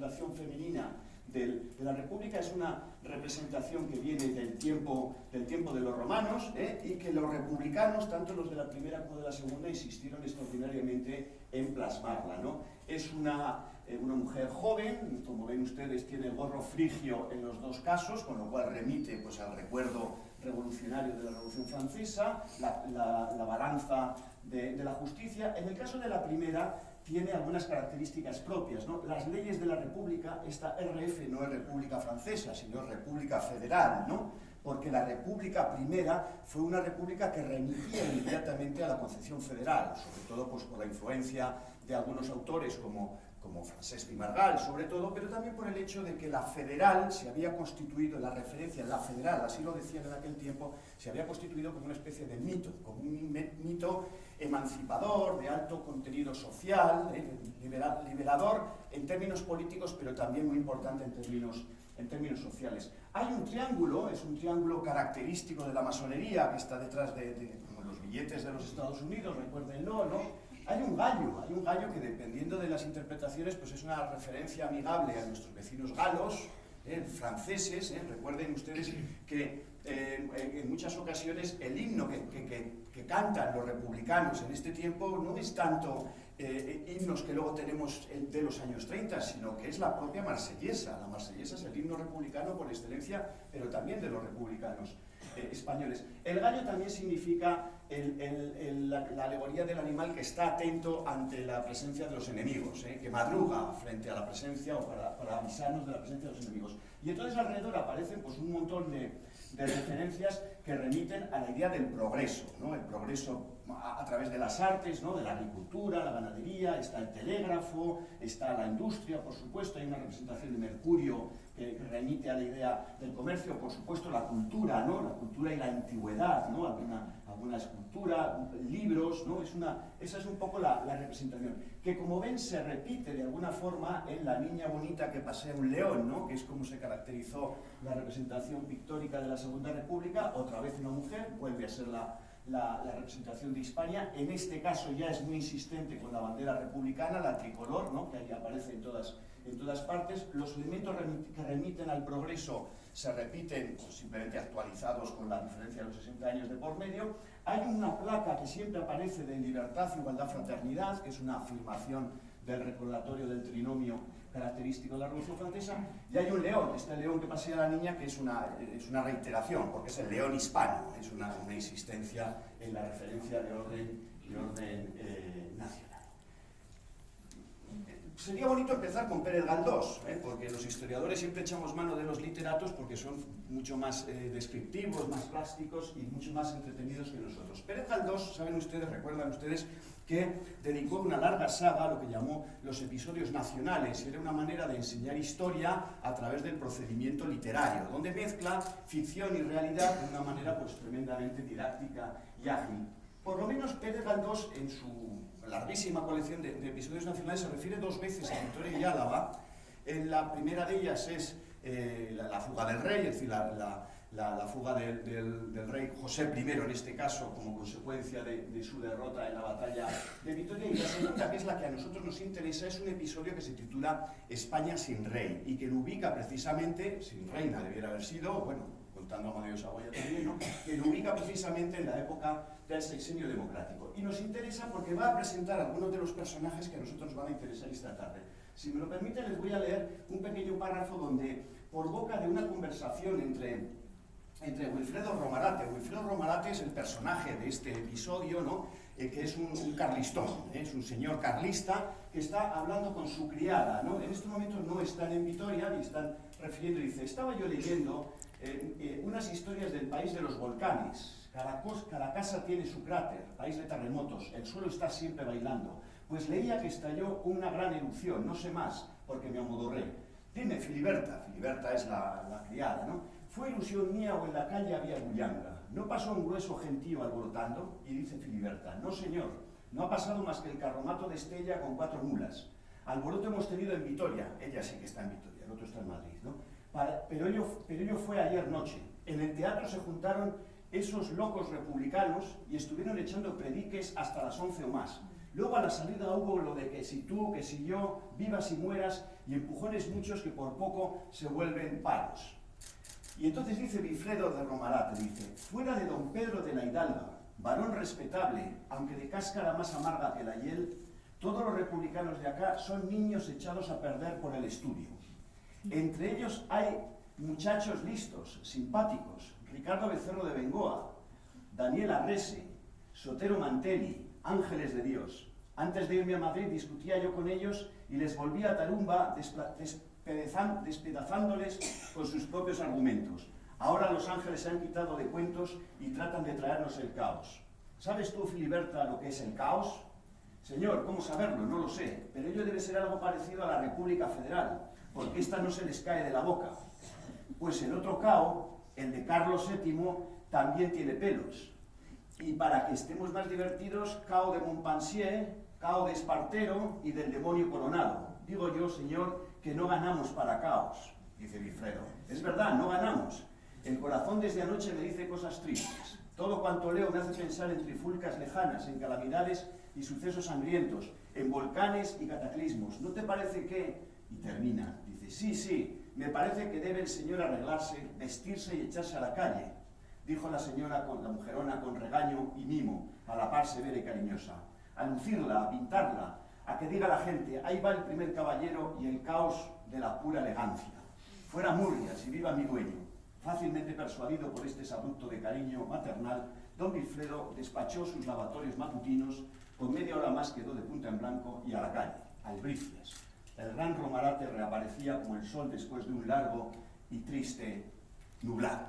representación femenina de la República es una representación que viene del tiempo de los romanos, y que los republicanos, tanto los de la primera como de la segunda, insistieron extraordinariamente en plasmarla, ¿no? Es una mujer joven, como ven ustedes, tiene el gorro frigio en los dos casos, con lo cual remite pues, al recuerdo revolucionario de la Revolución Francesa, la balanza de la justicia. En el caso de la primera, tiene algunas características propias, ¿no? Las leyes de la República, esta RF no es República Francesa, sino es República Federal, ¿no? Porque la República Primera fue una república que remitía inmediatamente a la concepción federal, sobre todo pues, por la influencia de algunos autores como Francesc y Margall, sobre todo, pero también por el hecho de que la federal se había constituido, la referencia, la federal, así lo decían en aquel tiempo, se había constituido como una especie de mito, como un mito emancipador, de alto contenido social, liberador en términos políticos, pero también muy importante en términos sociales. Hay un triángulo, es un triángulo característico de la masonería, que está detrás de como los billetes de los Estados Unidos, recuérdenlo, ¿no? Hay un gallo que dependiendo de las interpretaciones pues es una referencia amigable a nuestros vecinos galos, franceses. Recuerden ustedes que en muchas ocasiones el himno que cantan los republicanos en este tiempo no es tanto himnos que luego tenemos de los años 30, sino que es la propia marsellesa. La marsellesa es el himno republicano por excelencia, pero también de los republicanos españoles. El gallo también significa la alegoría del animal que está atento ante la presencia de los enemigos, que madruga frente a la presencia o para avisarnos de la presencia de los enemigos. Y entonces alrededor aparecen pues, un montón de referencias que remiten a la idea del progreso, ¿no? El progreso a través de las artes, ¿no? De la agricultura, la ganadería, está el telégrafo, está la industria, por supuesto, hay una representación de Mercurio que remite a la idea del comercio, por supuesto la cultura, ¿no? La cultura y la antigüedad, ¿no? Alguna escultura, libros, ¿no? Esa es un poco la representación, que como ven se repite de alguna forma en la niña bonita que pasea un león, ¿no? Que es como se caracterizó la representación pictórica de la Segunda República, otra vez una mujer, vuelve a ser la representación de Hispania. En este caso ya es muy insistente con la bandera republicana, la tricolor, ¿no? Que ahí aparece en todas partes. Los elementos que remiten al progreso se repiten pues, simplemente actualizados con la diferencia de los 60 años de por medio. Hay una placa que siempre aparece de libertad, igualdad, fraternidad, que es una afirmación del recordatorio del trinomio característico de la Revolución Francesa, y hay un león, este león que pasea la niña, que es una reiteración, porque es el león hispano, es una insistencia en la referencia de orden nacional. Sería bonito empezar con Pérez Galdós, porque los historiadores siempre echamos mano de los literatos porque son mucho más descriptivos, más plásticos y mucho más entretenidos que nosotros. Pérez Galdós, recuerdan ustedes, que dedicó una larga saga a lo que llamó los episodios nacionales, y era una manera de enseñar historia a través del procedimiento literario, donde mezcla ficción y realidad de una manera pues tremendamente didáctica y ágil. Por lo menos Pérez Galdós, en su larguísima colección de episodios nacionales, se refiere dos veces a Vitoria y Álava. La primera de ellas es la fuga del rey, es decir, la fuga del rey José I, en este caso, como consecuencia de su derrota en la batalla de Vitoria. Y la segunda, que es la que a nosotros nos interesa, es un episodio que se titula España sin rey, y que lo ubica precisamente, sin reina debiera haber sido, bueno, contando a Amadeo Saboya también, ¿no? Que lo ubica precisamente en la época del sexenio democrático. Y nos interesa porque va a presentar algunos de los personajes que a nosotros nos van a interesar esta tarde. Si me lo permiten, les voy a leer un pequeño párrafo donde, por boca de una conversación entre Wilfredo Romarate. Wilfredo Romarate es el personaje de este episodio, ¿no? Que es un carlistón, es un señor carlista que está hablando con su criada, ¿no? En estos momentos no están en Vitoria y están refiriendo, dice, estaba yo leyendo unas historias del país de los volcanes. Cada casa tiene su cráter, país de terremotos, el suelo está siempre bailando. Pues leía que estalló una gran erupción, no sé más, porque me amodorré. Dime, Filiberta es la criada, ¿no? ¿Fue ilusión mía o en la calle había bullanga? ¿No pasó un grueso gentío alborotando? Y dice Filiberta, no señor, no ha pasado más que el carromato de Estella con 4 mulas. Alboroto hemos tenido en Vitoria, ella sí que está en Vitoria, el otro está en Madrid, ¿no? Pero ello fue ayer noche. En el teatro se juntaron esos locos republicanos y estuvieron echando prediques hasta las 11 o más. Luego a la salida hubo lo de que si tú, que si yo, vivas y mueras, y empujones muchos que por poco se vuelven palos. Y entonces dice Bifredo de Romarate, dice, fuera de don Pedro de la Hidalga, varón respetable, aunque de cáscara más amarga que la hiel, todos los republicanos de acá son niños echados a perder por el estudio. Entre ellos hay muchachos listos, simpáticos, Ricardo Becerro de Bengoa, Daniel Arrese, Sotero Mantelli, ángeles de Dios. Antes de irme a Madrid discutía yo con ellos y les volvía a tarumba despedazándoles con sus propios argumentos. Ahora los ángeles se han quitado de cuentos y tratan de traernos el caos. ¿Sabes tú, Filiberta, lo que es el caos? Señor, ¿cómo saberlo? No lo sé, pero ello debe ser algo parecido a la República Federal, porque esta no se les cae de la boca. Pues el otro caos, el de Carlos VII, también tiene pelos. Y para que estemos más divertidos, cao de Montpensier, cao de Espartero y del demonio coronado. Digo yo, señor, que no ganamos para caos, dice Bifredo. Es verdad, no ganamos. El corazón desde anoche me dice cosas tristes. Todo cuanto leo me hace pensar en trifulcas lejanas, en calamidades y sucesos sangrientos, en volcanes y cataclismos. ¿No te parece que...? Y termina, dice, sí, me parece que debe el señor arreglarse, vestirse y echarse a la calle, dijo la señora con la mujerona con regaño y mimo, a la par severa y cariñosa, a lucirla, a pintarla, a que diga la gente, ahí va el primer caballero y el caos de la pura elegancia. Fuera Murrias y viva mi dueño. Fácilmente persuadido por este abrupto de cariño maternal, don Wilfredo despachó sus lavatorios matutinos, con media hora más quedó de punta en blanco y a la calle, albricias. El gran Romarate reaparecía como el sol después de un largo y triste nublado.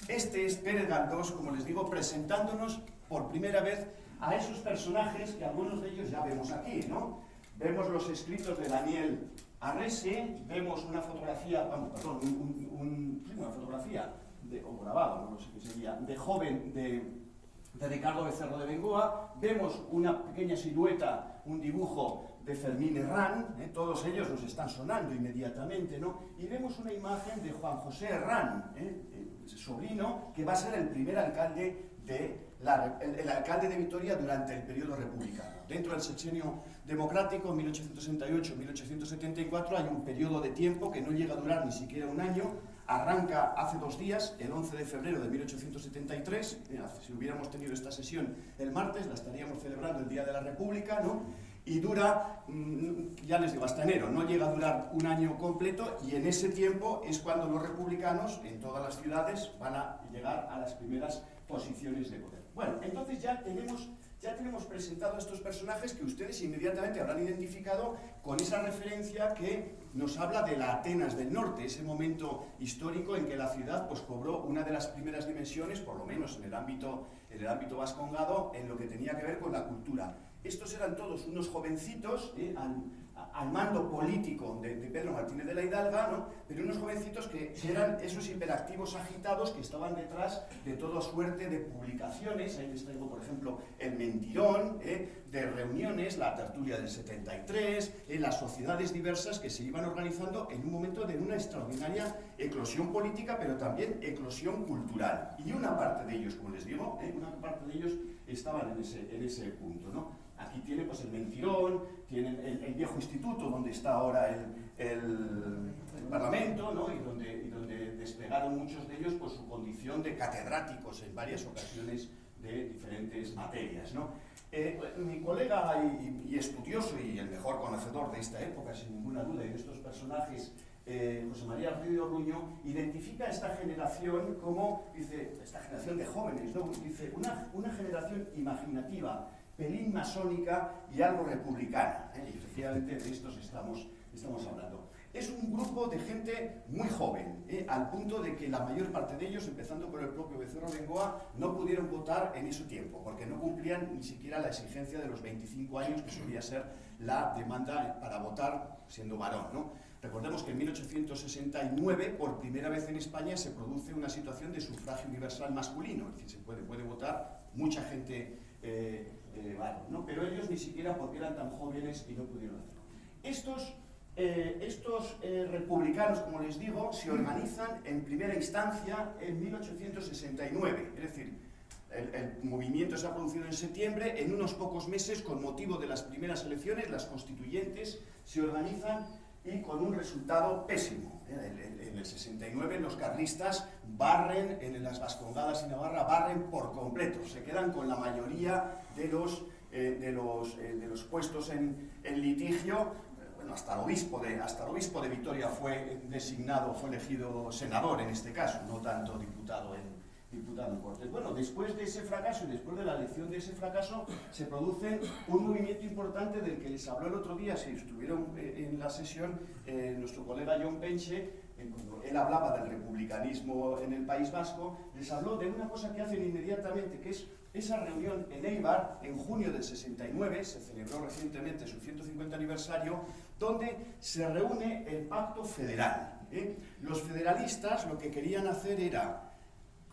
Este es Pérez Galdós, como les digo, presentándonos por primera vez a esos personajes que algunos de ellos ya vemos aquí, ¿no? Vemos los escritos de Daniel Arrese, vemos una fotografía, una fotografía, o grabado, no sé qué sería, de joven de Ricardo Becerro de Bengoa, vemos una pequeña silueta, un dibujo de Fermín Herrán, todos ellos nos están sonando inmediatamente, ¿no? Y vemos una imagen de Juan José Herrán, sobrino, que va a ser el primer alcalde el alcalde de Vitoria durante el periodo republicano. Dentro del sexenio democrático, 1868-1874, hay un periodo de tiempo que no llega a durar ni siquiera un año, arranca hace 2 días, el 11 de febrero de 1873, si hubiéramos tenido esta sesión el martes, la estaríamos celebrando el Día de la República, ¿no? Y dura, ya les digo, hasta enero, no llega a durar un año completo, y en ese tiempo es cuando los republicanos en todas las ciudades van a llegar a las primeras posiciones de poder. Bueno, entonces ya tenemos presentado a estos personajes que ustedes inmediatamente habrán identificado con esa referencia que nos habla de la Atenas del Norte, ese momento histórico en que la ciudad pues, cobró una de las primeras dimensiones, por lo menos en el ámbito vascongado, en lo que tenía que ver con la cultura. Estos eran todos unos jovencitos al mando político de Pedro Martínez de la Hidalga, ¿no? Pero unos jovencitos que eran esos hiperactivos agitados que estaban detrás de toda suerte de publicaciones. Ahí les traigo, por ejemplo, El Mentirón, de reuniones, la tertulia del 73, las sociedades diversas que se iban organizando en un momento de una extraordinaria eclosión política, pero también eclosión cultural. Y una parte de ellos, como les digo, una parte de ellos estaban en ese punto, ¿no? Aquí tiene pues, El Mentirón, tienen el viejo instituto donde está ahora el Parlamento, ¿no? y donde desplegaron muchos de ellos pues, su condición de catedráticos en varias ocasiones de diferentes materias, ¿no? Mi colega y estudioso y el mejor conocedor de esta época, sin ninguna duda, y de estos personajes, José María Ruiz Orruño, identifica a esta generación como, dice, esta generación de jóvenes, ¿no? Dice, una generación imaginativa, pelín masónica y algo republicana, y efectivamente de estos estamos hablando. Es un grupo de gente muy joven, al punto de que la mayor parte de ellos, empezando por el propio Becerro Bengoa, no pudieron votar en ese tiempo, porque no cumplían ni siquiera la exigencia de los 25 años, que solía ser la demanda para votar siendo varón, ¿no? Recordemos que en 1869, por primera vez en España, se produce una situación de sufragio universal masculino, es decir, se puede votar mucha gente varón, ¿no? Pero ellos ni siquiera porque eran tan jóvenes y no pudieron hacerlo. Estos republicanos, como les digo, se organizan en primera instancia en 1869, es decir, El movimiento se ha producido en septiembre. En unos pocos meses, con motivo de las primeras elecciones, las constituyentes se organizan y con un resultado pésimo. En el 69 los carlistas barren, en las Vascongadas y Navarra, barren por completo. Se quedan con la mayoría de los puestos en litigio. Bueno, hasta el obispo de Vitoria fue elegido senador en este caso, no tanto diputado en Cortes. Bueno, después de ese fracaso y después de la elección de ese fracaso, se produce un movimiento importante del que les habló el otro día, si estuvieron en la sesión, nuestro colega John Penche, cuando él hablaba del republicanismo en el País Vasco, les habló de una cosa que hacen inmediatamente, que es esa reunión en Eibar, en junio del 69, se celebró recientemente su 150 aniversario, donde se reúne el Pacto Federal. Los federalistas lo que querían hacer era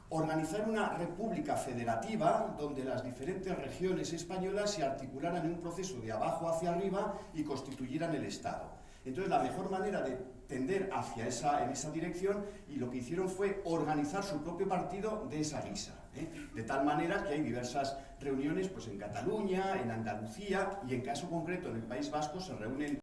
organizar una república federativa donde las diferentes regiones españolas se articularan en un proceso de abajo hacia arriba y constituyeran el Estado. Entonces, la mejor manera de tender en esa dirección, y lo que hicieron fue organizar su propio partido de esa guisa. De tal manera que hay diversas reuniones pues, en Cataluña, en Andalucía, y en caso concreto en el País Vasco se reúnen